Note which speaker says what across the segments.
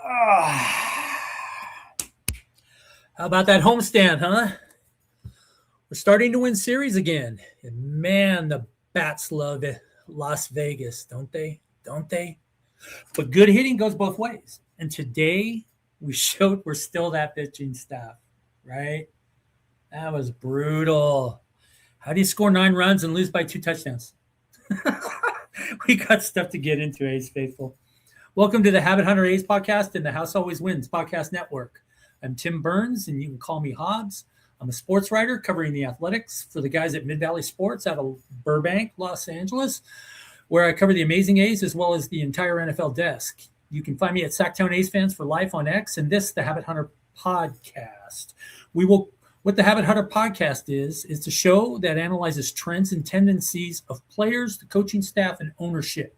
Speaker 1: How about that homestand, huh? We're starting to win series again. And man, the bats love it. Las Vegas, don't they? Don't they? But good hitting goes both ways. And today we showed we're still that pitching staff, right? That was brutal. How do you score 9 runs and lose by 2 touchdowns? We got stuff to get into, A's faithful. Welcome to the Habit Hunter A's podcast and the House Always Wins podcast network. I'm Tim Burns, and you can call me Hobbs. I'm a sports writer covering the athletics for the guys at Mid-Valley Sports out of Burbank, Los Angeles, where I cover the amazing A's as well as the entire NFL desk. You can find me at Sacktown A's Fans for Life on X, and this, the Habit Hunter podcast. What the Habit Hunter podcast is a show that analyzes trends and tendencies of players, the coaching staff, and ownership.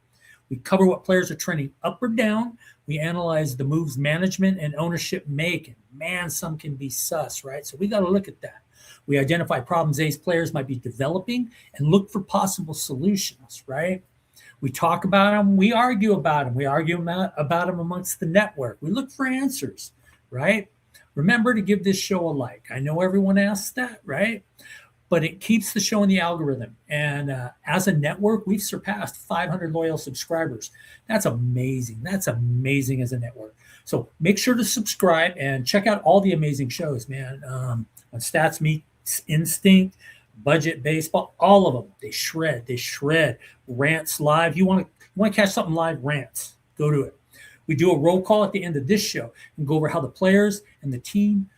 Speaker 1: We cover what players are trending up or down. We analyze the moves management and ownership make. And man, some can be sus, right? So we got to look at that. We identify problems A's players might be developing and look for possible solutions, right? We talk about them. We argue about them. We argue about them amongst the network. We look for answers, right? Remember to give this show a like. I know everyone asks that, right? But it keeps the show in the algorithm. And as a network, we've surpassed 500 loyal subscribers. That's amazing. That's amazing as a network. So make sure to subscribe and check out all the amazing shows, man. On Stats Meets Instinct, Budget Baseball, all of them. They shred. Rants live. You want to catch something live? Rants. Go to it. We do a roll call at the end of this show and go over how the players and the team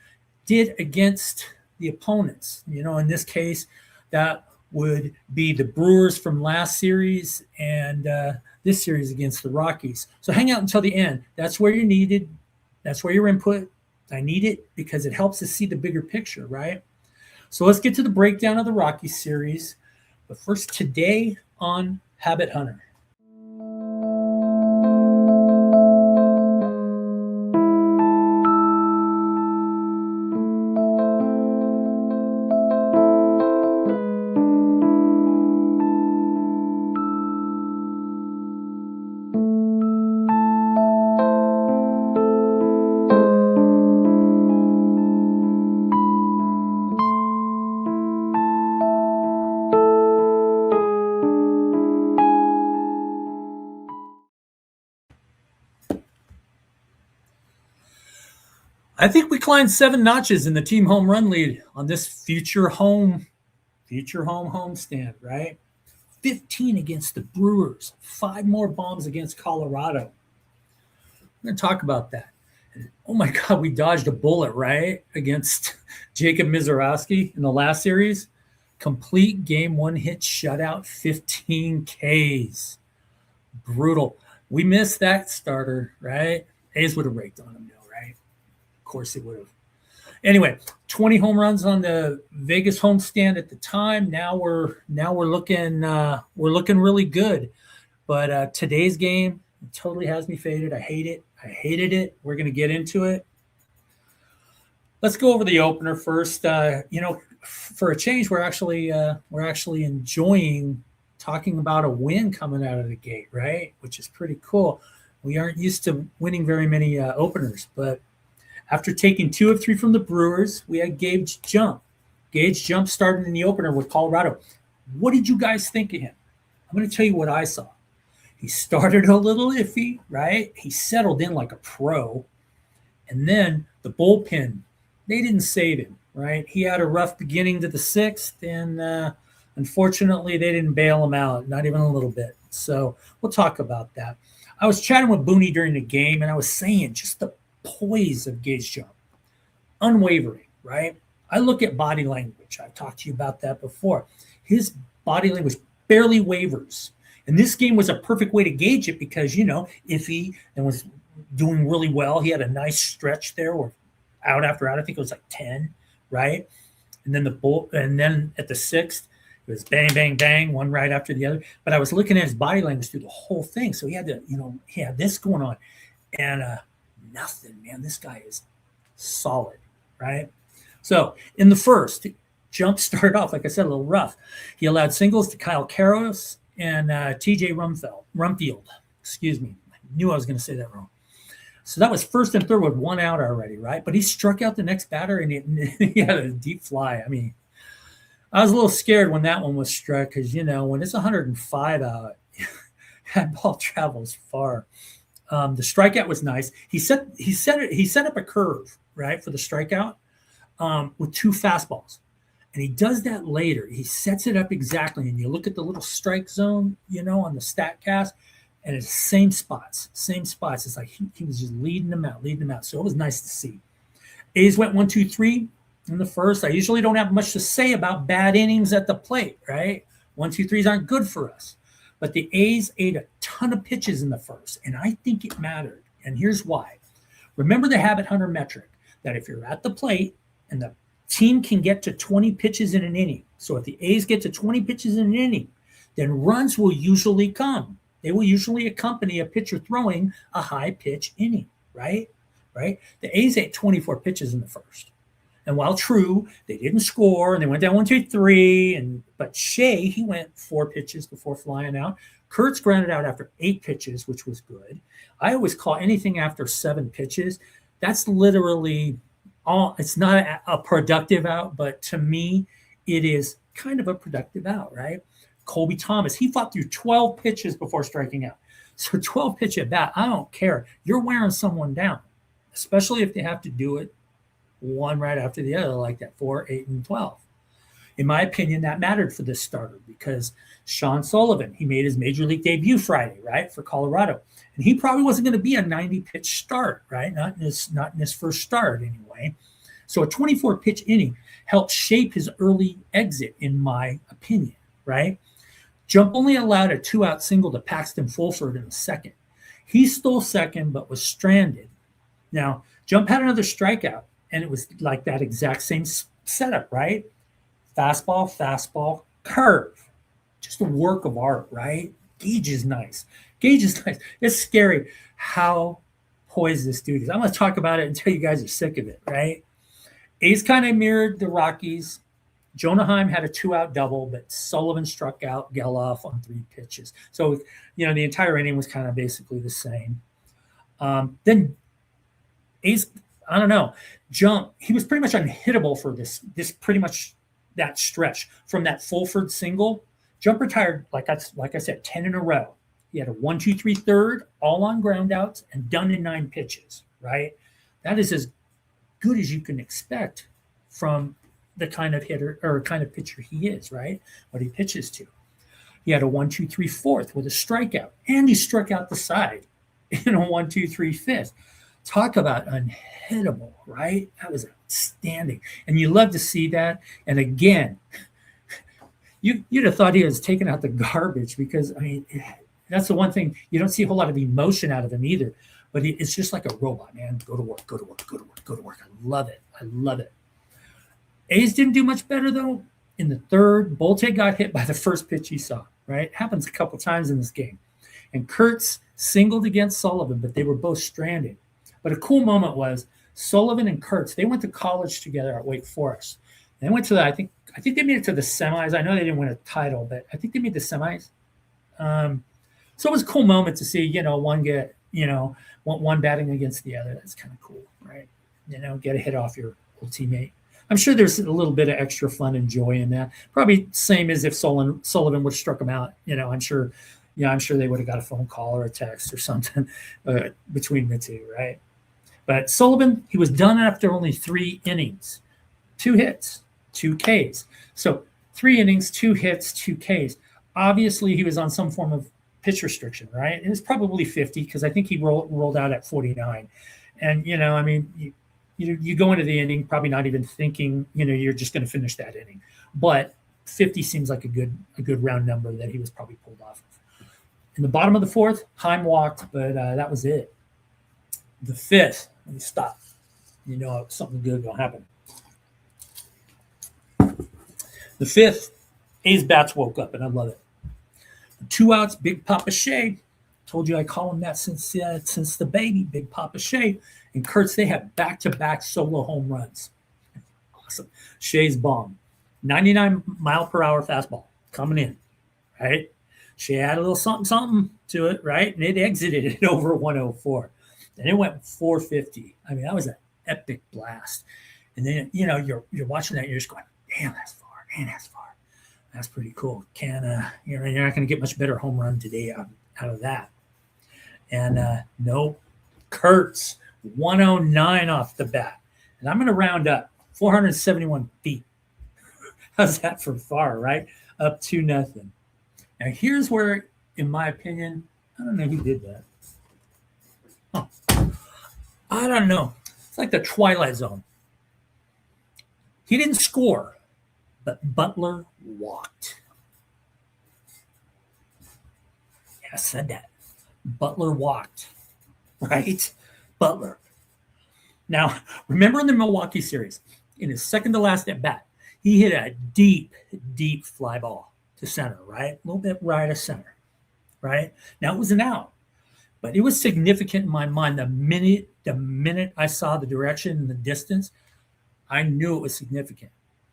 Speaker 1: did against the opponents. You know, in this case, that would be the Brewers from last series and this series against the Rockies. So hang out until the end. That's where you're needed. That's where your input. I need it because it helps us see the bigger picture, right? So let's get to the breakdown of the Rockies series. But first, today on Habit Hunter. I think we climbed 7 notches in the team home run lead on this future home homestand, right? 15 against the Brewers, 5 more bombs against Colorado. We're going to talk about that. And, oh my God, we dodged a bullet, right? Against Jacob Mizorowski in the last series. Complete game 1 hit shutout, 15 Ks. Brutal. We missed that starter, right? A's would have raked on him, right? Of course it would have. Anyway, 20 home runs on the Vegas homestand at the time. Now we're looking really good. But today's game totally has me faded. I hate it. I hated it. We're going to get into it. Let's go over the opener first. For a change, we're actually enjoying talking about a win coming out of the gate, right? Which is pretty cool. We aren't used to winning very many openers, but after taking 2 of 3 from the Brewers, we had Gage Jump. Gage Jump started in the opener with Colorado. What did you guys think of him? I'm going to tell you what I saw. He started a little iffy, right? He settled in like a pro. And then the bullpen, they didn't save him, right? He had a rough beginning to the 6th, and unfortunately, they didn't bail him out, not even a little bit. So we'll talk about that. I was chatting with Booney during the game, and I was saying just the poise of Gage Jump, unwavering, right? I look at body language. I've talked to you about that before. His body language barely wavers. And this game was a perfect way to gauge it because, if he was doing really well, he had a nice stretch there or out after out. I think it was like 10, right? And then at the 6th, it was bang, bang, bang, one right after the other. But I was looking at his body language through the whole thing. So he had to, he had this going on. And nothing, man. This guy is solid, right? So in the first, Jump started off, like I said, a little rough. He allowed singles to Kyle Karros and TJ Rumfield. Excuse me. I knew I was going to say that wrong. So that was first and third with 1 out already, right? But he struck out the next batter and he had a deep fly. I mean, I was a little scared when that one was struck because, when it's 105 out, that ball travels far. The strikeout was nice. He set up a curve, right, for the strikeout with 2 fastballs. And he does that later. He sets it up exactly. And you look at the little strike zone, on the StatCast, and it's same spots. It's like he was just leading them out. So it was nice to see. A's went 1, 2, 3 in the first. I usually don't have much to say about bad innings at the plate, right? 1, 2, 3s aren't good for us. But the A's ate a ton of pitches in the first, and I think it mattered. And here's why. Remember the habit hunter metric, that if you're at the plate and the team can get to 20 pitches in an inning, so if the A's get to 20 pitches in an inning, then runs will usually come. They will usually accompany a pitcher throwing a high pitch inning, right? The A's ate 24 pitches in the first. And while true, they didn't score and they went down 1, 2, 3. But Shea, he went 4 pitches before flying out. Kurtz grounded out after 8 pitches, which was good. I always call anything after 7 pitches. That's literally all. It's not a productive out, but to me, it is kind of a productive out, right? Colby Thomas, he fought through 12 pitches before striking out. So 12 pitch at bat, I don't care. You're wearing someone down, especially if they have to do it one right after the other, like that 4, 8, and 12. In my opinion, that mattered for this starter because Sean Sullivan, he made his major league debut Friday, right, for Colorado. And he probably wasn't going to be a 90-pitch start, right? Not in his first start anyway. So a 24-pitch inning helped shape his early exit, in my opinion, right? Jump only allowed a 2-out single to Paxton Fulford in the second. He stole second but was stranded. Now, Jump had another strikeout, and it was like that exact same setup, right? Fastball, curve. Just a work of art, right? Gage is nice. It's scary how poised this dude is. I'm going to talk about it until you guys are sick of it, right? A's kind of mirrored the Rockies. Jonah Heim had a 2-out double, but Sullivan struck out Gelof on 3 pitches. So, the entire inning was kind of basically the same. Then A's, I don't know, Jump, he was pretty much unhittable for this pretty much that stretch. From that Fulford single, Jump retired, like I said, 10 in a row. He had a 1, 2, 3 third, all on ground outs, and done in 9 pitches, right? That is as good as you can expect from the kind of hitter or kind of pitcher he is, right? What he pitches to. He had a 1, 2, 3 fourth with a strikeout, and he struck out the side in a 1, 2, 3 fifth. Talk about unhittable, right? That was outstanding. And you love to see that. And again, you'd have thought he was taking out the garbage because, that's the one thing. You don't see a whole lot of emotion out of him either. But it's just like a robot, man. Go to work. I love it. A's didn't do much better, though. In the third, Bolte got hit by the first pitch he saw, right? It happens a couple times in this game. And Kurtz singled against Sullivan, but they were both stranded. But a cool moment was Sullivan and Kurtz, they went to college together at Wake Forest. They went to I think they made it to the semis. I know they didn't win a title, but I think they made the semis. So it was a cool moment to see, one get, one batting against the other. That's kind of cool, right? Get a hit off your old teammate. I'm sure there's a little bit of extra fun and joy in that. Probably same as if Sullivan would have struck him out. I'm sure they would have got a phone call or a text or something between the two, right? But Sullivan, he was done after only 3 innings, 2 hits, 2 Ks. So 3 innings, 2 hits, 2 Ks. Obviously, he was on some form of pitch restriction, right? It was probably 50 because I think he rolled out at 49. And, you go into the inning probably not even thinking, you're just going to finish that inning. But 50 seems like a good round number that he was probably pulled off of. In the bottom of the 4th, Heim walked, but that was it. The 5th, let me stop. Something good will happen. The 5th, A's bats woke up, and I love it. 2 outs, Big Papa Shea. Told you I call him that since the baby, Big Papa Shea. And Kurtz, they have back-to-back solo home runs. Awesome. Shea's bomb. 99-mile-per-hour fastball coming in, right? Shea had a little something to it, right? And it exited at over 104. and it went 450. I mean, that was an epic blast. And then, you're watching that, and you're just going, damn, that's far. Man, that's far. That's pretty cool. You're not going to get much better home run today out of that. And no, Kurtz, 109 off the bat. And I'm going to round up 471 feet. How's that for far, right? Up 2-0. Now, here's where, in my opinion, I don't know who did that. I don't know. It's like the Twilight Zone. He didn't score, but Butler walked. Yeah, I said that. Butler walked, right? Butler. Now, remember in the Milwaukee series, in his second to last at bat, he hit a deep, deep fly ball to center, right? A little bit right of center, right? Now, it was an out, but it was significant in my mind. The minute I saw the direction and the distance, I knew it was significant.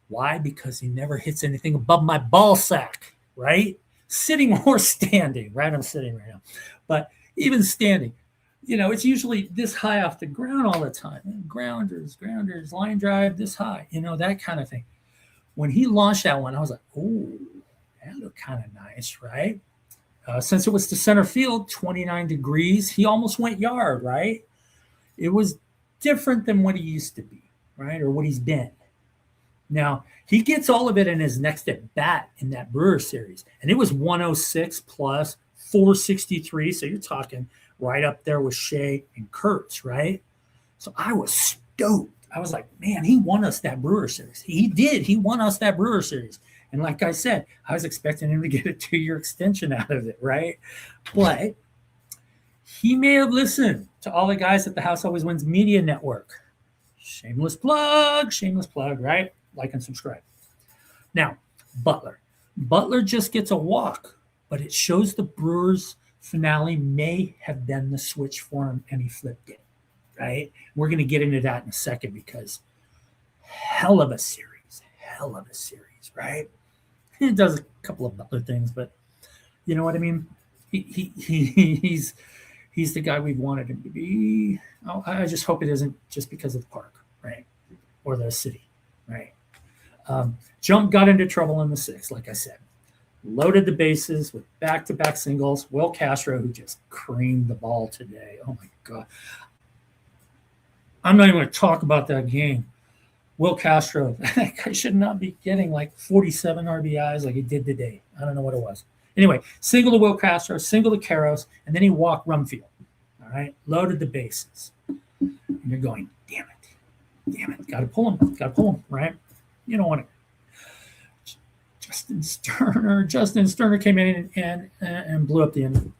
Speaker 1: Why? Because he never hits anything above my ball sack, right? Sitting or standing, right? I'm sitting right now. But even standing, it's usually this high off the ground all the time. Grounders, line drive this high, that kind of thing. When he launched that one, I was like, oh, that looked kind of nice, right? Since it was to center field, 29 degrees, he almost went yard, right? It was different than what he used to be, right? Or what he's been. Now, he gets all of it in his next at bat in that Brewer series. And it was 106 plus 463. So you're talking right up there with Shea and Kurtz, right? So I was stoked. I was like, man, he won us that Brewer series. He did. He won us that Brewer series. And like I said, I was expecting him to get a 2-year extension out of it, right? But he may have listened to all the guys at the House Always Wins Media Network. Shameless plug, right? Like and subscribe. Now, Butler. Butler just gets a walk, but it shows the Brewers' finale may have been the switch for him, and he flipped it, right? We're going to get into that in a second because hell of a series, right? He does a couple of Butler things, but you know what I mean? He's the guy we've wanted him to be. Oh, I just hope it isn't just because of the park, right? Or the city, right? Jump got into trouble in the sixth, like I said. Loaded the bases with back-to-back singles. Will Castro, who just creamed the ball today. Oh, my God. I'm not even going to talk about that game. Will Castro, that guy should not be getting like 47 RBIs like he did today. I don't know what it was. Anyway, single to Will Castro, single to Karros, and then he walked Rumfield. All right, loaded the bases. And you're going, damn it. Got to pull him, right? You don't want to. Justin Sterner came in and blew up the inning.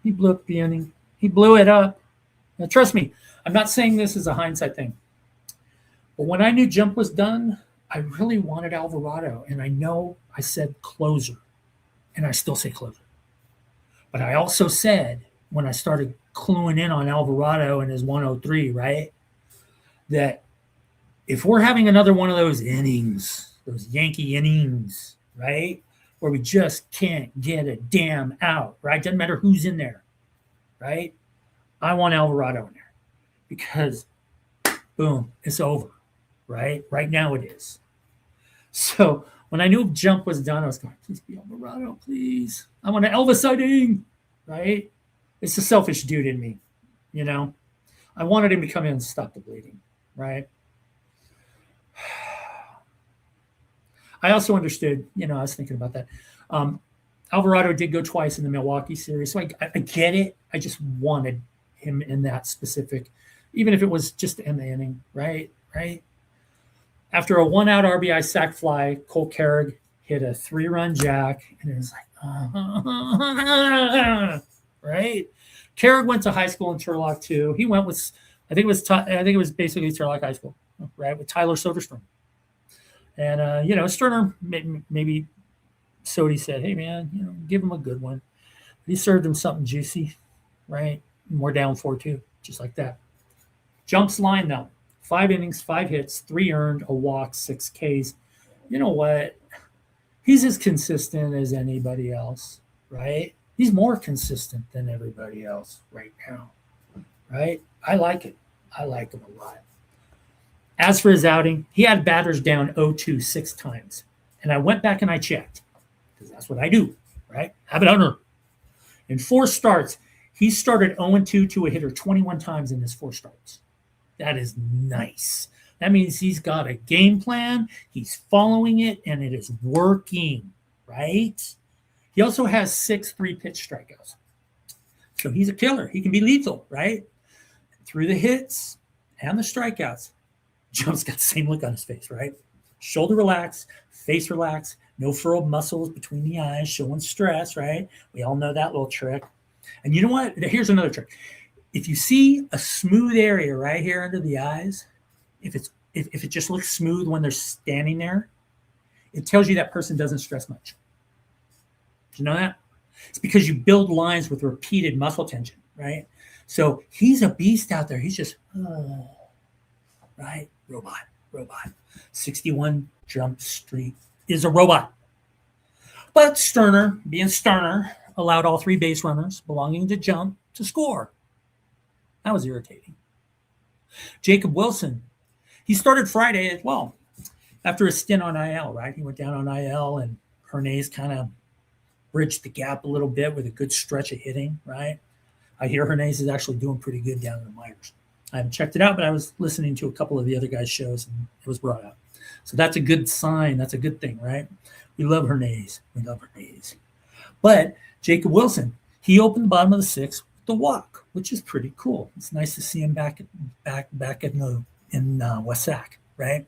Speaker 1: He blew up the inning. He blew it up. Now, trust me, I'm not saying this is a hindsight thing. But when I knew Jump was done, I really wanted Alvarado. And I know I said closer. And I still say closer. But I also said, when I started cluing in on Alvarado and his 103, right, that if we're having another one of those innings, those Yankee innings, right, where we just can't get a damn out, right? Doesn't matter who's in there, right? I want Alvarado in there because, boom, it's over, right? Right now it is. So when I knew Jump was done, I was going, please be Alvarado, please. I want an Elvis sighting, right? It's the selfish dude in me, you know? I wanted him to come in and stop the bleeding, right? I also understood, I was thinking about that. Alvarado did go twice in the Milwaukee series, so I get it. I just wanted him in that specific, even if it was just the inning, right? After a 1-out RBI sac fly, Cole Carrig hit a 3-run jack, and it was like, right? Carrig went to high school in Turlock too. He went with, I think it was basically Turlock High School, right, with Tyler Soderstrom. And, Sterner, maybe Sody said, hey, man, give him a good one. He served him something juicy, right? More down 4-2, just like that. Jump's line, though. 5 innings, 5 hits, 3 earned, a walk, 6 Ks. You know what? He's as consistent as anybody else, right? He's more consistent than everybody else right now, right? I like it. I like him a lot. As for his outing, he had batters down 0-2 6 times. And I went back and I checked, because that's what I do, right? Have it under. In 4 starts, he started 0-2 to a hitter 21 times in his 4 starts. That is nice. That means he's got a game plan, he's following it, and it is working, right? He also has 6 3-pitch strikeouts. So he's a killer. He can be lethal, right? Through the hits and the strikeouts, Jump's got the same look on his face, right? Shoulder relax, face relax, no furrowed muscles between the eyes, showing stress, right? We all know that little trick. And you know what? Here's another trick. If you see a smooth area right here under the eyes, if it just looks smooth when they're standing there, it tells you that person doesn't stress much. Did you know that? It's because you build lines with repeated muscle tension, right? So he's a beast out there. He's just, right? Robot. 61 jump streak is a robot. But Sterner, being Sterner, allowed all 3 base runners belonging to Jump to score. That was irritating. Jacob Wilson, he started Friday as well. After a stint on IL, right? He went down on IL, and Hernandez kind of bridged the gap a little bit with a good stretch of hitting, right? I hear Hernandez is actually doing pretty good down in the minors. I haven't checked it out, but I was listening to a couple of the other guys' shows, and it was brought up. So that's a good sign. That's a good thing, right? We love Hernandez. But Jacob Wilson, he opened the bottom of the 6th with the walk, which is pretty cool. It's nice to see him back in Wasac, right?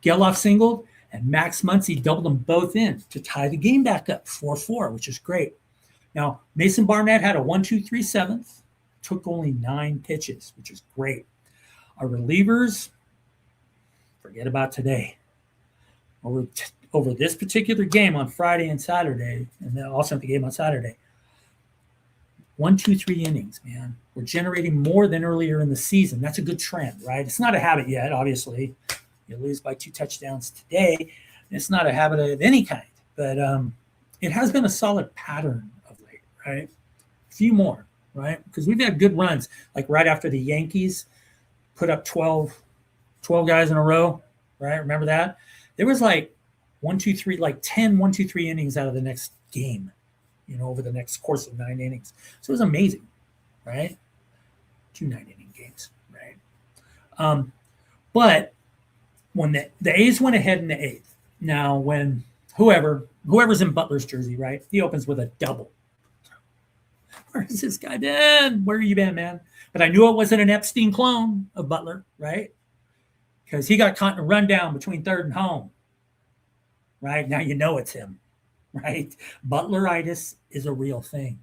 Speaker 1: Gelof singled, and Max Muncy doubled them both in to tie the game back up 4-4, which is great. Now, Mason Barnett had a 1-2-3 7th, took only 9 pitches, which is great. Our relievers, forget about today. Over this particular game on Friday and Saturday, and then also the game on Saturday, 1, 2, 3 innings, man. We're generating more than earlier in the season. That's a good trend, right? It's not a habit yet, obviously. You lose by 2 touchdowns today. It's not a habit of any kind, but it has been a solid pattern of late, right? A few more, right? Because we've had good runs, like right after the Yankees put up 12 guys in a row, right? Remember that? There was like 1, 2, 3, like 10 1, 2, 3 innings out of the next game, over the next course of 9 innings. So it was amazing, right? 2 9-inning games, right? But when the A's went ahead in the 8th, now when whoever's in Butler's jersey, right? He opens with a double. Where has this guy been? Where have you been, man? But I knew it wasn't an Epstein clone of Butler, right? Because he got caught in a rundown between 3rd and home. Right? Now you know it's him, right? Butleritis is a real thing.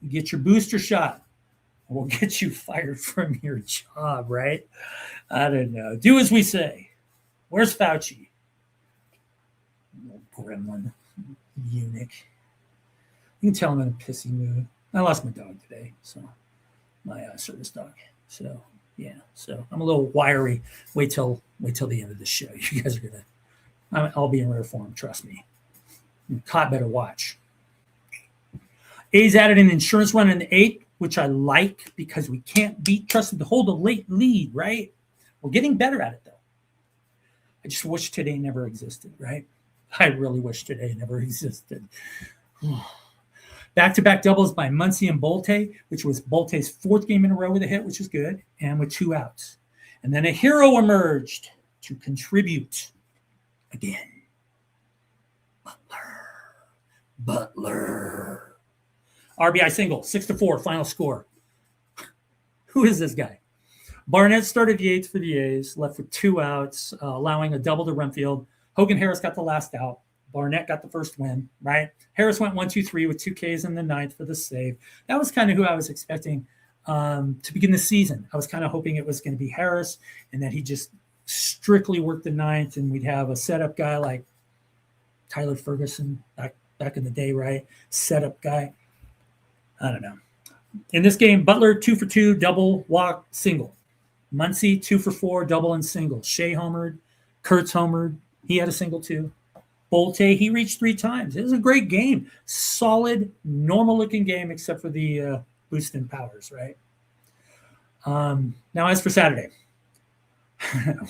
Speaker 1: You get your booster shot, we'll get you fired from your job, right? I don't know. Do as we say. Where's Fauci? Gremlin, eunuch. You can tell I'm in a pissy mood. I lost my dog today, so my service dog. So yeah, so I'm a little wiry. Wait till the end of the show. You guys are gonna. I'll be in rare form. Trust me. Caught better watch. A's added an insurance run in the 8th, which I like because we can't beat trusted to hold a late lead, right? We're getting better at it though. I just wish today never existed, right? I really wish today never existed. Back-to-back doubles by Muncy and Bolte, which was Bolte's 4th game in a row with a hit, which is good, and with 2 outs. And then a hero emerged to contribute again. Butler. RBI single, 6-4, final score. Who is this guy? Barnett started the 8th for the A's, left with 2 outs, allowing a double to Renfield. Hogan Harris got the last out. Barnett got the first win, right? Harris went 1-2-3 with 2 Ks in the 9th for the save. That was kind of who I was expecting to begin the season. I was kind of hoping it was going to be Harris and that he just strictly worked the 9th and we'd have a setup guy like Tyler Ferguson back in the day, right? Setup guy. I don't know. In this game, Butler 2 for 2, double, walk, single. Muncy 2 for 4, double and single. Shea homered. Kurtz homered. He had a single too. Bolte, he reached 3 times. It was a great game. Solid, normal-looking game except for the boost in powers, right? Now, as for Saturday,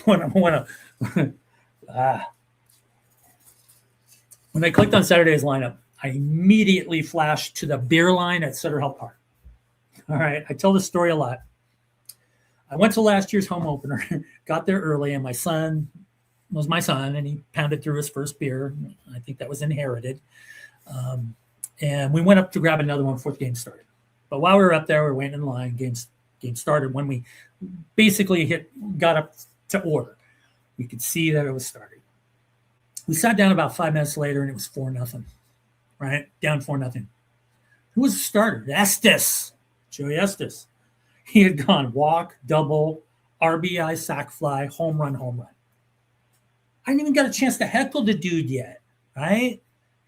Speaker 1: when I clicked on Saturday's lineup, I immediately flashed to the beer line at Sutter Health Park. All right, I tell this story a lot. I went to last year's home opener, got there early, and my son was my son, and he pounded through his first beer. I think that was inherited. And we went up to grab another one before the game started. But while we were up there, we were waiting in line. Game started. When we basically got up to order, we could see that it was starting. We sat down about 5 minutes later, and it was 4-0, right? Down 4-0. Who was the starter? Estes. Joey Estes. He had gone walk, double, RBI, sac fly, home run. I didn't even get a chance to heckle the dude yet, right?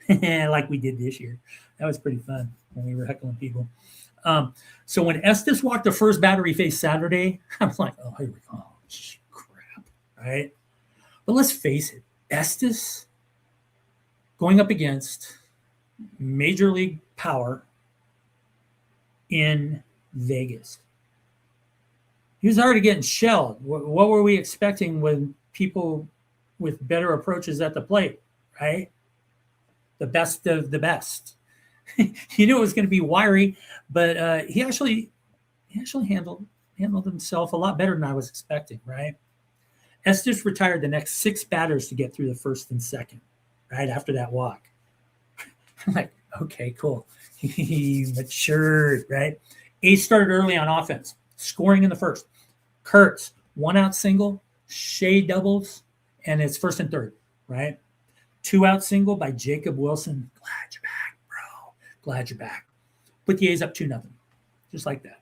Speaker 1: Like we did this year. That was pretty fun when we were heckling people. So when Estes walked the first batter he faced Saturday, I was like, oh, here we go. Oh, crap, right? But let's face it, Estes going up against Major League power in Vegas. He was already getting shelled. What were we expecting when people with better approaches at the plate, right? The best of the best. You knew it was going to be wiry, but he actually handled himself a lot better than I was expecting, right? Estes retired the next 6 batters to get through the first and second, right after that walk. I'm like, okay, cool. He matured, right? Ace started early on offense, scoring in the first. Kurtz, 1-out single, Shea doubles, and it's first and third, right? 2-out single by Jacob Wilson. Glad you're back, bro. Glad you're back. Put the A's up 2-0, just like that.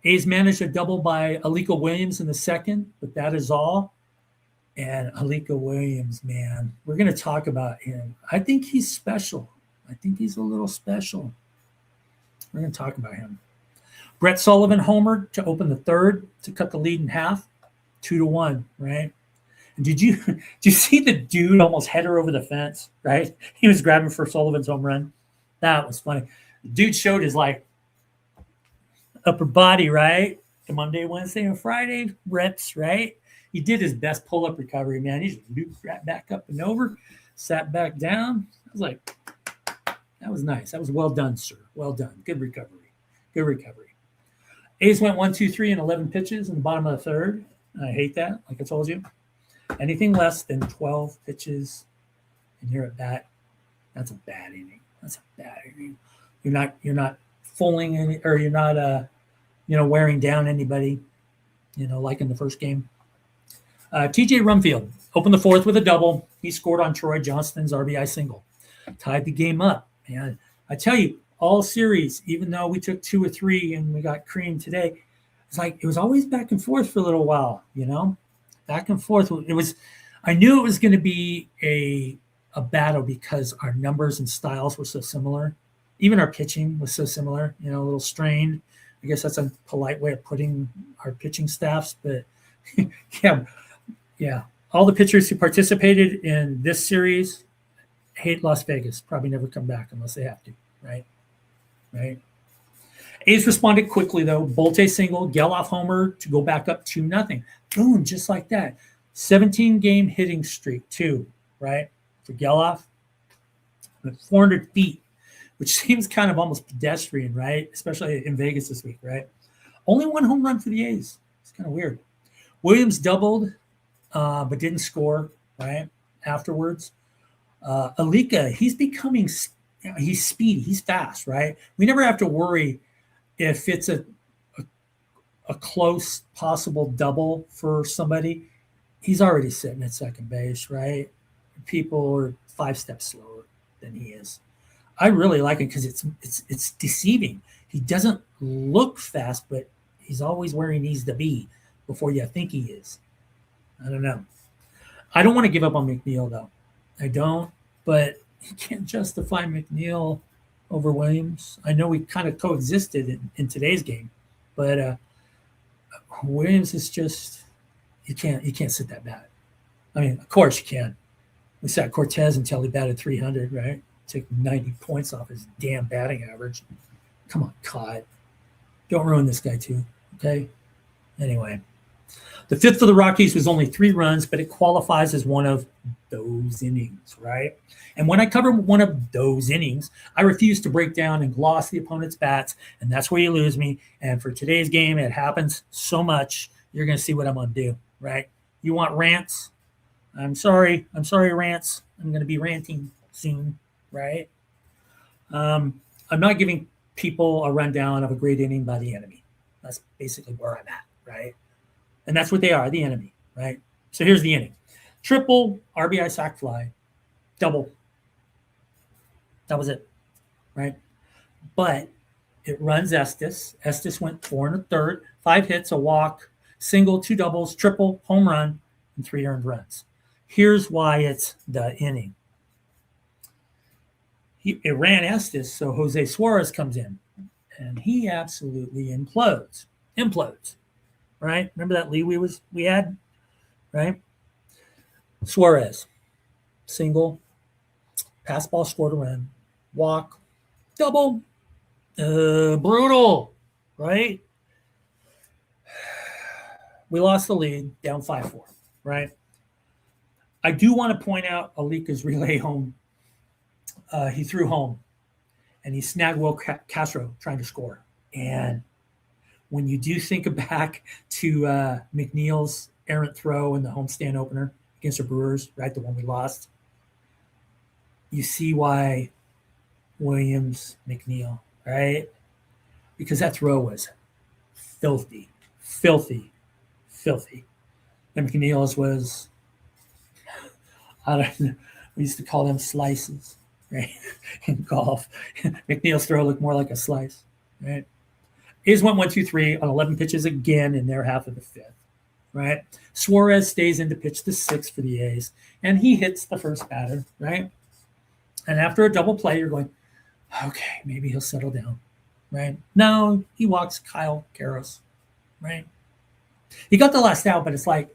Speaker 1: A's managed a double by Alika Williams in the second, but that is all. And Alika Williams, man, we're going to talk about him. I think he's special. I think he's a little special. We're going to talk about him. Brett Sullivan homered to open the third to cut the lead in half, 2-1, right? And did you see the dude almost head her over the fence, right? He was grabbing for Sullivan's home run. That was funny. The dude showed his upper body, right? The Monday, Wednesday, and Friday reps, right? He did his best pull-up recovery, man. He just looped right back up and over, sat back down. I was like, that was nice. That was well done, sir. Well done. Good recovery. Good recovery. A's went 1, 2, 3 and 11 pitches in the bottom of the third. I hate that, like I told you. Anything less than 12 pitches and you're at bat, that's a bad inning. That's a bad inning. You're not fooling any, or you're not wearing down anybody, like in the first game. TJ Rumfield opened the fourth with a double. He scored on Troy Johnston's RBI single. Tied the game up. And I tell you, all series, even though we took 2 or 3 and we got creamed today, it's like it was always back and forth for a little while, back and forth. I knew it was going to be a battle because our numbers and styles were so similar. Even our pitching was so similar, a little strained. I guess that's a polite way of putting our pitching staffs, but yeah. All the pitchers who participated in this series hate Las Vegas, probably never come back unless they have to, right? A's responded quickly, though. Bolte single, Gelof homer to go back up 2-0. Boom, just like that. 17-game hitting streak, too, right? For Gelof, 400 feet, which seems kind of almost pedestrian, right? Especially in Vegas this week, right? Only 1 home run for the A's. It's kind of weird. Williams doubled, but didn't score, right? Afterwards. Alika, he's becoming he's speedy, he's fast, right? We never have to worry if it's a close possible double for somebody. He's already sitting at second base, right? People are 5 steps slower than he is. I really like it because it's deceiving. He doesn't look fast, but he's always where he needs to be before you think he is. I don't know. I don't want to give up on McNeil, though. I don't, but you can't justify McNeil over Williams. I know we kind of coexisted in today's game, but Williams is just you can't sit that bad. I mean, of course you can. We sat Cortez until he batted 300, right? Took 90 points off his damn batting average. Come on, Cod. Don't ruin this guy too, okay? Anyway, the fifth for the Rockies was only 3 runs, but it qualifies as one of those innings, right? And when I cover one of those innings, I refuse to break down and gloss the opponent's bats, and that's where you lose me. And for today's game, it happens so much, you're going to see what I'm going to do, right? You want rants? I'm sorry, rants. I'm going to be ranting soon, right? I'm not giving people a rundown of a great inning by the enemy. That's basically where I'm at, right? And that's what they are, the enemy, right? So here's the inning. Triple, RBI, sac fly, double. That was it, right? But it runs Estes. Estes went 4 1/3, 5 hits, a walk, single, 2 doubles, triple, home run, and 3 earned runs. Here's why it's the inning. It ran Estes, so Jose Suarez comes in, and he absolutely implodes, right? Remember that lead we had, right? Suarez, single, pass ball, scored a run, walk, double, brutal, right? We lost the lead, down 5-4, right? I do want to point out Alika's relay home. He threw home, and he snagged Will Castro trying to score. And when you do think back to McNeil's errant throw in the homestand opener against the Brewers, right, the one we lost, you see why Williams, McNeil, right? Because that throw was filthy. And McNeil's was, I don't know, we used to call them slices, right? In golf. McNeil's throw looked more like a slice, right? A's went 1-2-3 on 11 pitches again in their half of the 5th, right? Suarez stays in to pitch the 6th for the A's, and he hits the first batter, right? And after a double play, you're going, okay, maybe he'll settle down, right? No, he walks Kyle Karros, right? He got the last out, but it's like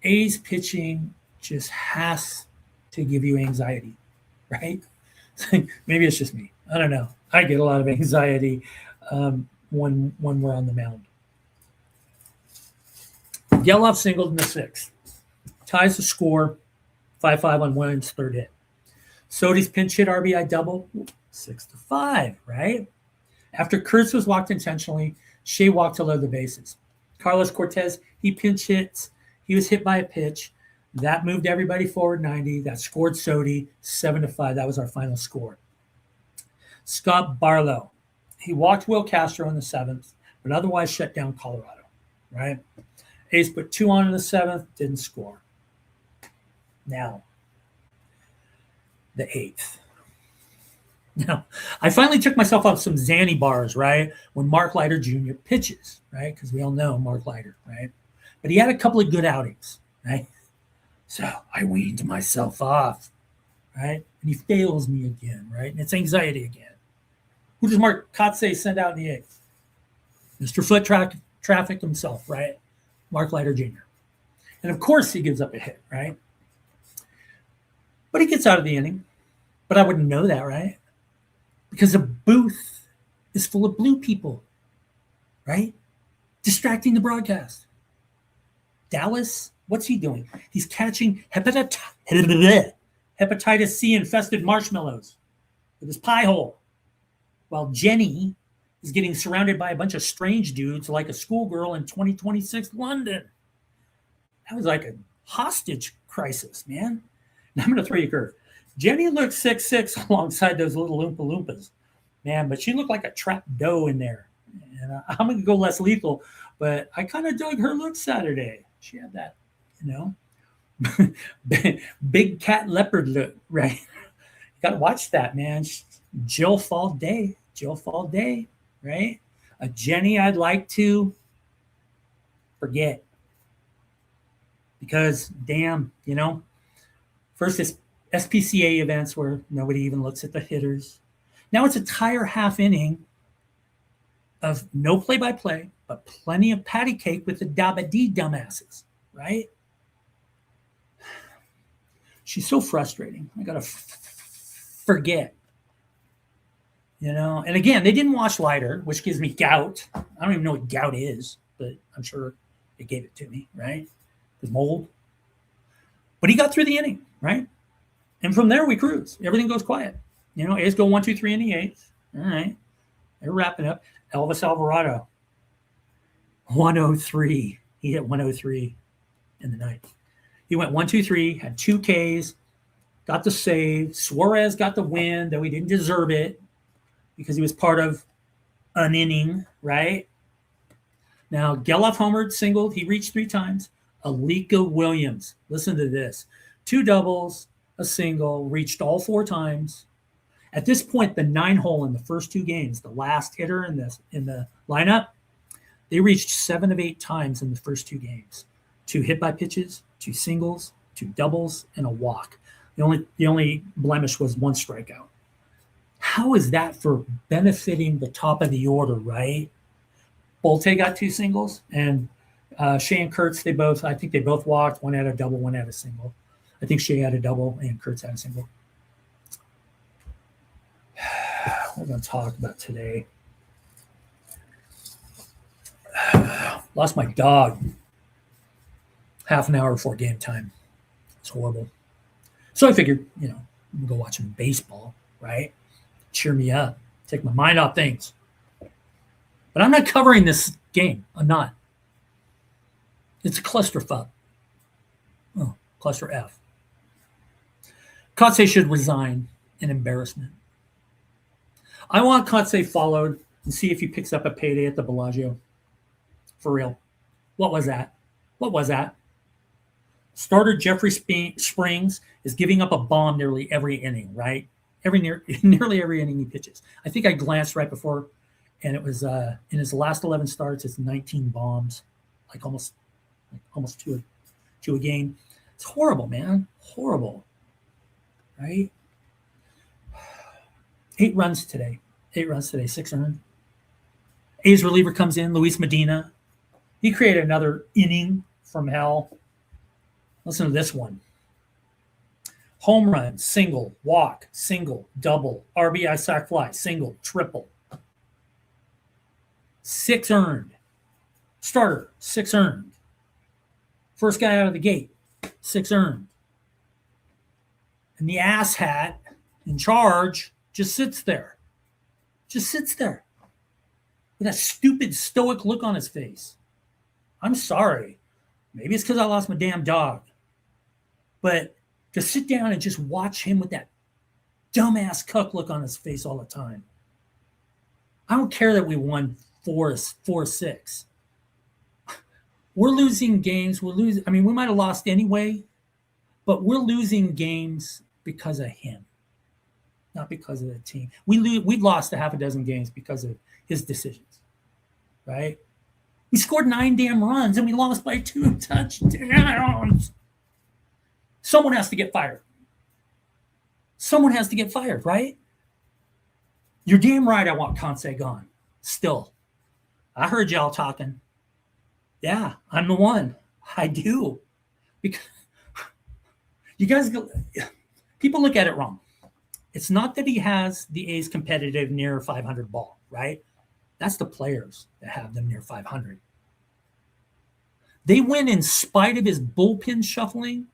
Speaker 1: A's pitching just has to give you anxiety, right? Maybe it's just me. I don't know. I get a lot of anxiety when we're on the mound. Gelof singled in the 6th. Ties the score, 5-5 on Williams' 3rd hit. Sody's pinch hit RBI double, 6-5, right? After Kurtz was walked intentionally, Shea walked to load the bases. Carlos Cortez, he pinch hits. He was hit by a pitch. That moved everybody forward 90. That scored Sody 7-5. That was our final score. Scott Barlow, he walked Will Castro in the 7th, but otherwise shut down Colorado, right? A's put 2 on in the 7th, didn't score. Now, the 8th. Now, I finally took myself off some Xanny bars, right, when Mark Leiter Jr. pitches, right, because we all know Mark Leiter, right? But he had a couple of good outings, right? So I weaned myself off, right? And he fails me again, right? And it's anxiety again. Who does Mark Kotsay send out in the 8th? Mr. Foot traffic himself, right? Mark Leiter Jr. And of course he gives up a hit, right? But he gets out of the inning. But I wouldn't know that, right? Because the booth is full of blue people, right? Distracting the broadcast. Dallas, what's he doing? He's catching hepatitis C infested marshmallows with his pie hole, while Jenny is getting surrounded by a bunch of strange dudes like a schoolgirl in 2026 London. That was like a hostage crisis, man. Now I'm going to throw you a curve. Jenny looked 6'6" alongside those little Oompa Loompas, man, but she looked like a trapped doe in there. And I'm going to go less lethal, but I kind of dug her look Saturday. She had that, big cat leopard look, right? You got to watch that, man. Jill Fall Day, right? A Jenny I'd like to forget. Because, damn, first it's SPCA events where nobody even looks at the hitters. Now it's a entire half inning of no play-by-play, but plenty of patty cake with the Dabba-Dee dumbasses, right? She's so frustrating. I got to forget. And again, they didn't wash Leiter, which gives me gout. I don't even know what gout is, but I'm sure They gave it to me, right? There's mold. But he got through the inning, right? And from there, we cruise. Everything goes quiet. A's go 1, 2, 3 in the eighth. All right. They're wrapping up. Elvis Alvarado, 103. He hit 103 in the ninth. He went 1, 2, 3, had 2 Ks, got the save. Suarez got the win, though he didn't deserve it because he was part of an inning, right? Now, Gelof homered, singled. He reached 3 times. Alika Williams, listen to this. 2 doubles, a single, reached all 4 times. At this point, the 9-hole in the first 2 games, the last hitter in the lineup, they reached 7 of 8 times in the first 2 games. 2 hit by pitches, 2 singles, 2 doubles, and a walk. The only blemish was 1 strikeout. How is that for benefiting the top of the order, right? Bolte got 2 singles, and Shea and Kurtz, I think they both walked. One had a double, one had a single. I think Shea had a double, and Kurtz had a single. We're going to talk about today. Lost my dog half an hour before game time. It's horrible. So I figured, I'm going to go watch some baseball, right? Cheer me up. Take my mind off things. But I'm not covering this game. I'm not. It's a clusterfuck. Oh, cluster F. Kotsay should resign. An embarrassment. I want Kotsay followed and see if he picks up a payday at the Bellagio. For real. What was that? Starter Jeffrey Springs is giving up a bomb nearly every inning, right? Nearly every inning he pitches. I think I glanced right before, and it was in his last 11 starts, it's 19 bombs, like almost 2 a game. It's horrible, man. Horrible. Right? 8 runs today. 6 earned. A's reliever comes in, Luis Medina. He created another inning from hell. Listen to this one. Home run, single, walk, single, double, RBI, sac fly, single, triple. 6 earned. Starter, 6 earned. First guy out of the gate, 6 earned. And the asshat in charge just sits there. With that stupid stoic look on his face. I'm sorry. Maybe it's because I lost my damn dog. But to sit down and just watch him with that dumbass cuck look on his face all the time. I don't care that we won 4-6. We're losing games. I mean, we might have lost anyway, but we're losing games because of him, not because of the team. We'd lost a half a dozen games because of his decisions, right? We scored 9 damn runs and we lost by 2 touchdowns. Someone has to get fired. Right? You're damn right I want Kotsay gone. Still. I heard y'all talking. Yeah, I'm the one. I do. Because you guys, people look at it wrong. It's not that he has the A's competitive near 500 ball, right? That's the players that have them near 500. They win in spite of his bullpen shuffling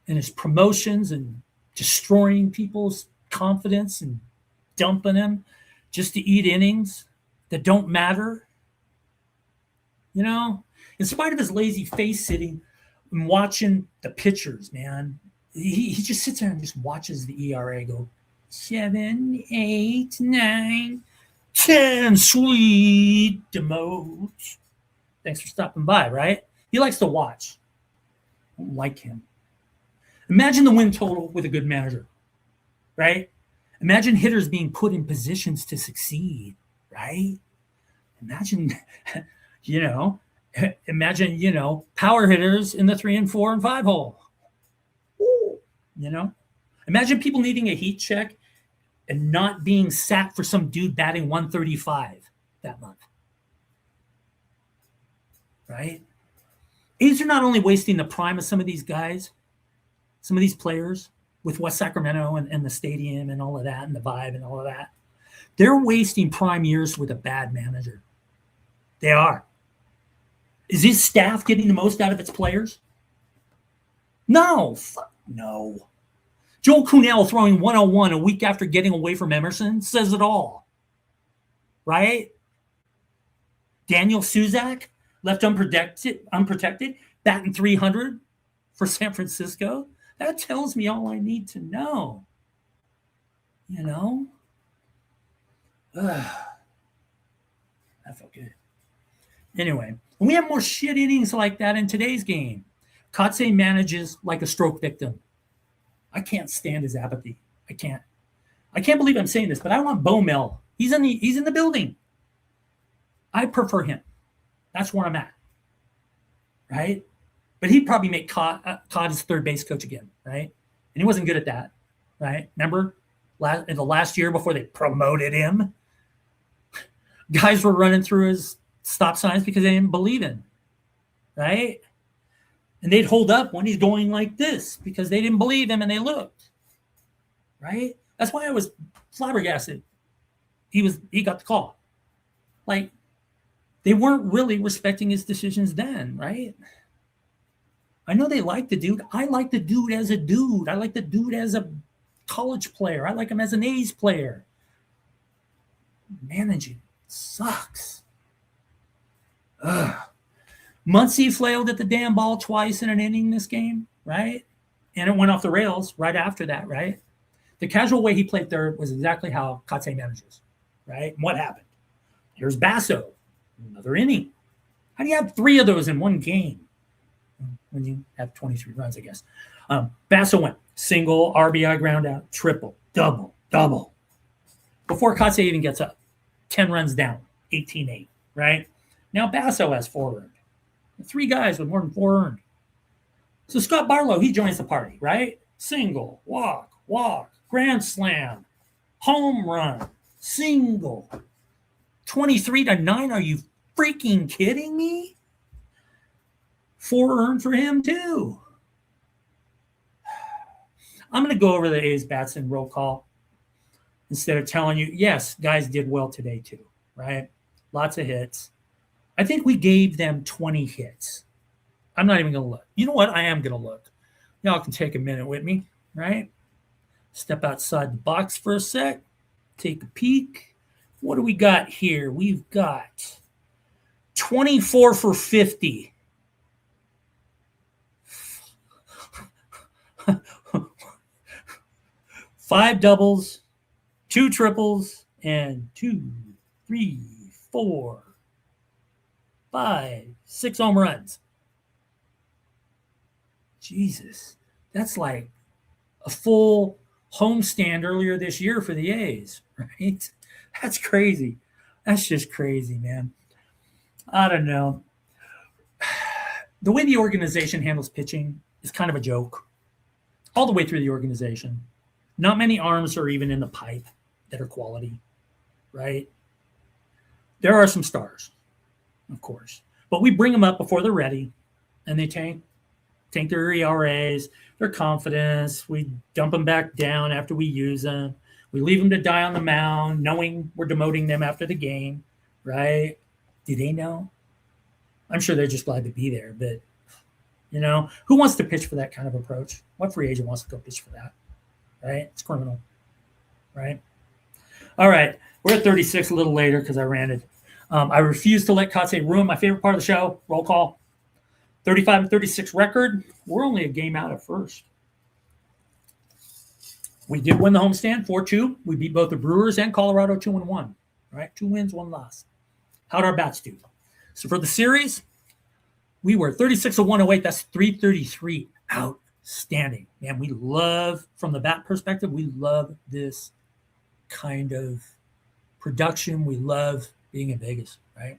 Speaker 1: and his promotions and destroying people's confidence and dumping them just to eat innings that don't matter. In spite of his lazy face sitting and watching the pitchers, man, he just sits there and just watches the ERA go 7, 8, 9, 10. Sweet demotes. Thanks for stopping by, right? He likes to watch. I don't like him. Imagine the win total with a good manager, right? Imagine hitters being put in positions to succeed, right? Imagine, power hitters in the 3 and 4 and 5 hole. Ooh, imagine people needing a heat check and not being sat for some dude batting 135 that month. Right? A's are not only wasting the prime of some of these guys, some of these players with West Sacramento and the stadium and all of that and the vibe and all of that. They're wasting prime years with a bad manager. They are. Is his staff getting the most out of its players? No. No. Joel Kuhnel throwing 101 a week after getting away from Emerson says it all. Right? Daniel Suzak, left unprotected, batting 300 for San Francisco. That tells me all I need to know. You know? That felt good. Anyway, we have more shit innings like that in today's game. Kotsay manages like a stroke victim. I can't stand his apathy. I can't believe I'm saying this, but I want Bo Mel. He's in the building. I prefer him. That's where I'm at. Right? But he'd probably make Cott his third base coach again, right? And he wasn't good at that, right? Remember in the last year before they promoted him, guys were running through his stop signs because they didn't believe in, right? And they'd hold up when he's going like this because they didn't believe him and they looked, right? That's why I was flabbergasted. He got the call. Like, they weren't really respecting his decisions then, right? I know they like the dude. I like the dude as a dude. I like the dude as a college player. I like him as an A's player. Managing sucks. Ugh. Muncy flailed at the damn ball twice in an inning this game, right? And it went off the rails right after that, right? The casual way he played third was exactly how Kotsay manages, right? And what happened? Here's Basso, another inning. How do you have 3 of those in one game? When you have 23 runs, I guess. Basso went single, RBI ground out, triple, double. Before Kotsay even gets up, 10 runs down, 18-8, right? Now Basso has 4 earned. 3 guys with more than 4 earned. So Scott Barlow, he joins the party, right? Single, walk, grand slam, home run, single. 23-9, are you freaking kidding me? 4 earned for him, too. I'm going to go over the A's bats in roll call instead of telling you, yes, guys did well today, too, right? Lots of hits. I think we gave them 20 hits. I'm not even going to look. You know what? I am going to look. Y'all can take a minute with me, right? Step outside the box for a sec. Take a peek. What do we got here? We've got 24 for 50. 5 doubles, 2 triples, and 2, 3, 4, 5, 6 home runs. Jesus, that's like a full homestand earlier this year for the A's, right? That's crazy. That's just crazy, man. I don't know. The way the organization handles pitching is kind of a joke. All the way through the organization. Not many arms are even in the pipe that are quality, right? There are some stars, of course. But we bring them up before they're ready, and they tank their ERAs, their confidence. We dump them back down after we use them. We leave them to die on the mound, knowing we're demoting them after the game, right? Do they know? I'm sure they're just glad to be there, but, you know, who wants to pitch for that kind of approach? What free agent wants to go pitch for that? Right? It's criminal, right? All right. We're at 36 a little later because I ranted. I refuse to let Kotsay ruin my favorite part of the show. Roll call. 35-36 record. We're only a game out at first. We did win the homestand 4-2. We beat both the Brewers and Colorado 2-1. Right? 2 wins, 1 loss. How'd our bats do? So for the series, we were 36-108. That's 333 out. Outstanding, man. We love, from the bat perspective, we love this kind of production. We love being in Vegas, right?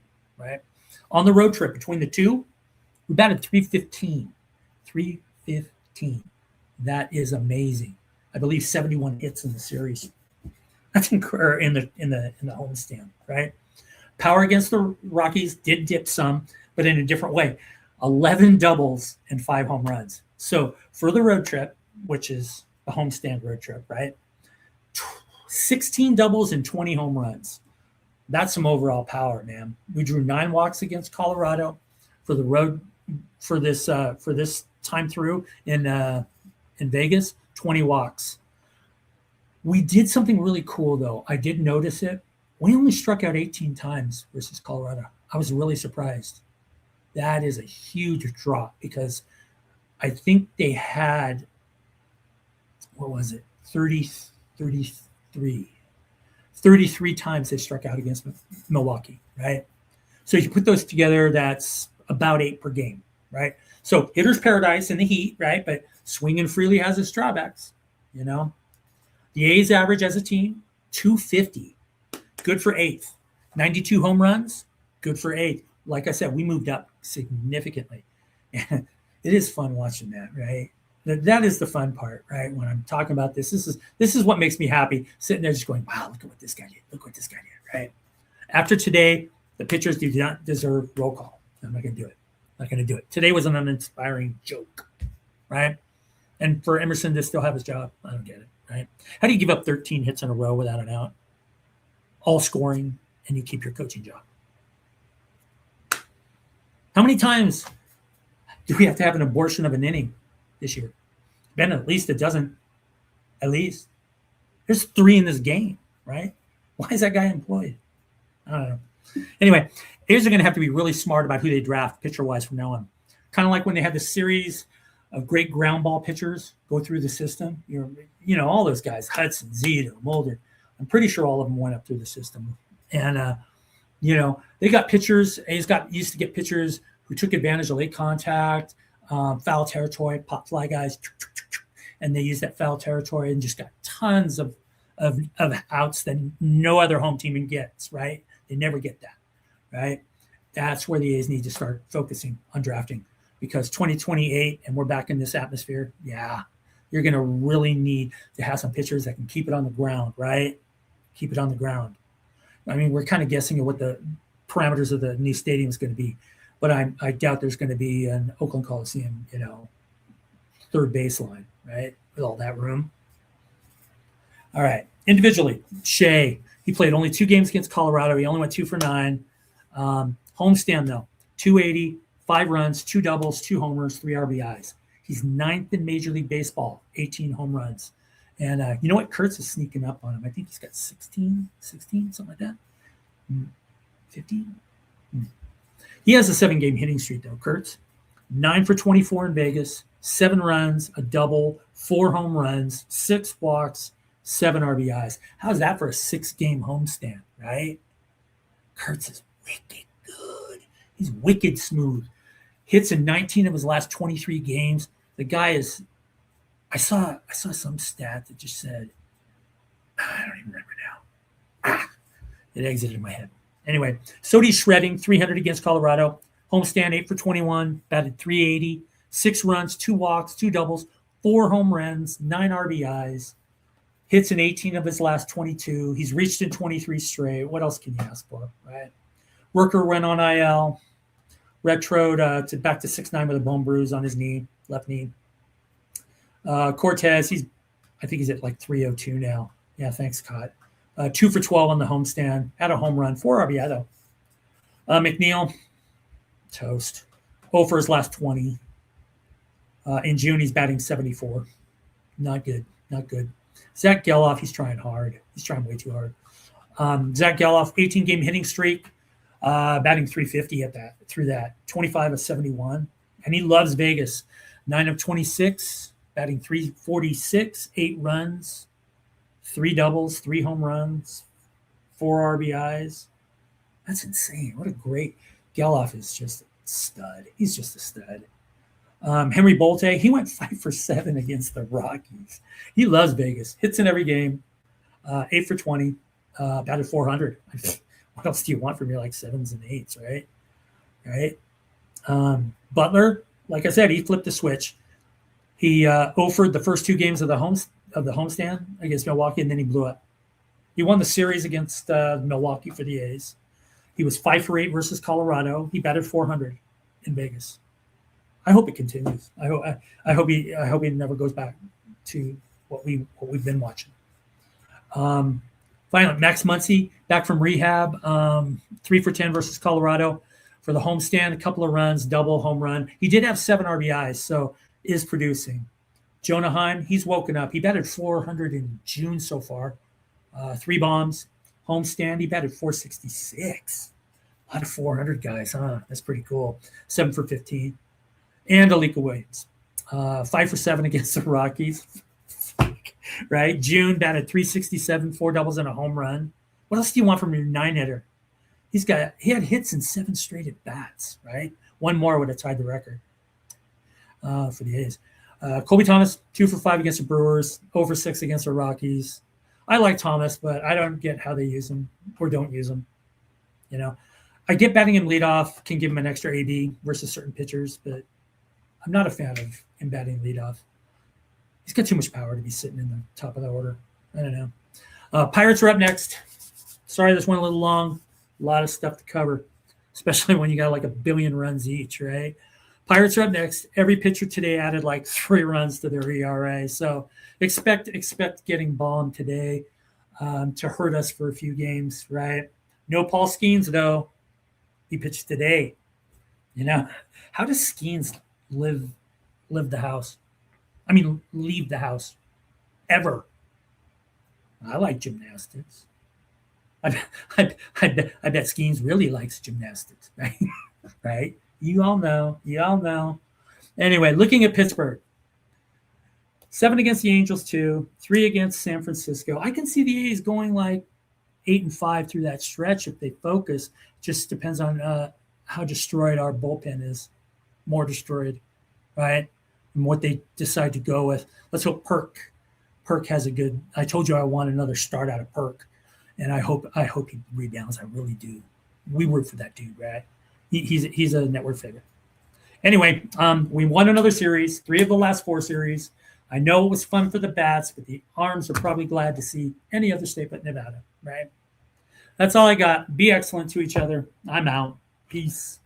Speaker 1: On the road trip between the two, we batted 315. 315. That is amazing. I believe 71 hits in the series. That's incredible in the homestand, right? Power against the Rockies did dip some, but in a different way. 11 doubles and 5 home runs. So for the road trip, which is the homestand road trip, right? 16 doubles and 20 home runs. That's some overall power, man. We drew 9 walks against Colorado, for the road for this time through in Vegas. 20 walks. We did something really cool though. I did notice it. We only struck out 18 times versus Colorado. I was really surprised. That is a huge drop because I think they had, what was it, 33 times they struck out against Milwaukee, right? So you put those together, that's about 8 per game, right? So hitter's paradise in the heat, right? But swinging freely has its drawbacks, you know? The A's average as a team, 250, good for 8th. 92 home runs, good for 8th. Like I said, we moved up significantly. And it is fun watching that, right? That is the fun part, right? When I'm talking about this is what makes me happy, sitting there just going, wow, look at what this guy did. Look what this guy did, right? After today, the pitchers do not deserve roll call. I'm not going to do it. Not going to do it. Today was an uninspiring joke, right? And for Emerson to still have his job, I don't get it, right? How do you give up 13 hits in a row without an out, all scoring, and you keep your coaching job? How many times do we have to have an abortion of an inning this year? Been at least a dozen, at least. There's 3 in this game, right? Why is that guy employed? I don't know. Anyway, A's are going to have to be really smart about who they draft pitcher-wise from now on. Kind of like when they had the series of great ground ball pitchers go through the system. You know, all those guys, Hudson, Zito, Mulder. I'm pretty sure all of them went up through the system. And, you know, they got pitchers. A's got used to get pitchers who took advantage of late contact, foul territory, pop fly guys, and they used that foul territory and just got tons of outs that no other home team gets, right? They never get that, right? That's where the A's need to start focusing on drafting because 2028, and we're back in this atmosphere, yeah, you're going to really need to have some pitchers that can keep it on the ground, right? Keep it on the ground. I mean, we're kind of guessing at what the parameters of the new stadium is going to be, but I doubt there's going to be an Oakland Coliseum, you know, third baseline, right, with all that room. All right, individually, Shea, he played only 2 games against Colorado. He only went 2 for 9. Homestand, though, 280, 5 runs, 2 doubles, 2 homers, 3 RBIs. He's 9th in Major League Baseball, 18 home runs. And you know what? Kurtz is sneaking up on him. I think he's got 16, something like that. 15? He has a 7-game hitting streak, though, Kurtz. 9 for 24 in Vegas, 7 runs, a double, 4 home runs, 6 walks, 7 RBIs. How's that for a 6-game homestand, right? Kurtz is wicked good. He's wicked smooth. Hits in 19 of his last 23 games. The guy is – I saw some stat that just said – I don't even remember now. It exited my head. Anyway, Sody's shredding, 300 against Colorado. Homestand, 8 for 21, batted 380, 6 runs, 2 walks, 2 doubles, 4 home runs, 9 RBIs. Hits in 18 of his last 22. He's reached in 23 straight. What else can you ask for, right? Worker went on IL. Retroed to back to 6'9" with a bone bruise on his knee, left knee. Cortez, I think he's at like 302 now. Yeah, thanks, Cott. 2 for 12 on the homestand. Had a home run. 4 RBI, though. McNeil, toast. 0 for his last 20. In June, he's batting 74. Not good. Not good. Zack Gelof, he's trying hard. He's trying way too hard. Zack Gelof, 18-game hitting streak, batting 350 through that. 25 of 71. And he loves Vegas. 9 of 26, batting 346, 8 runs, 3 doubles, 3 home runs, 4 RBIs. That's insane. What a great – Gelof is just a stud. He's just a stud. Henry Bolte, he went 5 for 7 against the Rockies. He loves Vegas. Hits in every game. 8 for 20. Batted 400. What else do you want from your like 7s and 8s, right? Right? Butler, like I said, he flipped the switch. He offered the first 2 games of the homestand against Milwaukee, and then he blew up. He won the series against Milwaukee for the A's. He was 5 for 8 versus Colorado. He batted 400 in Vegas. I hope it continues. I hope he never goes back to what we've been watching. Finally, Max Muncy back from rehab, 3 for 10 versus Colorado, For the homestand, a couple of runs, double home run. He did have 7 RBIs, so is producing. Jonah Heim, he's woken up. He batted 400 in June so far. 3 bombs. Homestand, he batted 466. A lot of 400 guys, huh? That's pretty cool. 7 for 15. And Alika Williams. 5 for 7 against the Rockies. Right? June batted 367, 4 doubles and a home run. What else do you want from your 9-hitter? He had hits in 7 straight at bats, right? 1 more would have tied the record for the A's. Colby Thomas, 2 for 5 against the Brewers, 0 for 6 against the Rockies. I like Thomas, but I don't get how they use him or don't use him. You know, I get batting him leadoff, can give him an extra AB versus certain pitchers, but I'm not a fan of him batting leadoff. He's got too much power to be sitting in the top of the order. I don't know. Pirates are up next. Sorry, this went a little long. A lot of stuff to cover, especially when you got like 1 billion runs each, right? Pirates are up next. Every pitcher today added like 3 runs to their ERA. So expect getting bombed today to hurt us for a few games, right? No Paul Skeens, though. He pitched today. You know, how does Skeens leave the house? I mean, leave the house. Ever. I like gymnastics. I bet Skeens really likes gymnastics, right? Right? You all know. Anyway, looking at Pittsburgh. 7 against the Angels, 2. 3 against San Francisco. I can see the A's going like 8-5 through that stretch if they focus. Just depends on how destroyed our bullpen is. More destroyed, right? And what they decide to go with. Let's hope Perk has a good. I told you I want another start out of Perk, and I hope he rebounds. I really do. We root for that dude, right? He's a network favorite. Anyway, we won another series, 3 of the last 4 series. I know it was fun for the bats, but the arms are probably glad to see any other state but Nevada, right? That's all I got. Be excellent to each other. I'm out. Peace.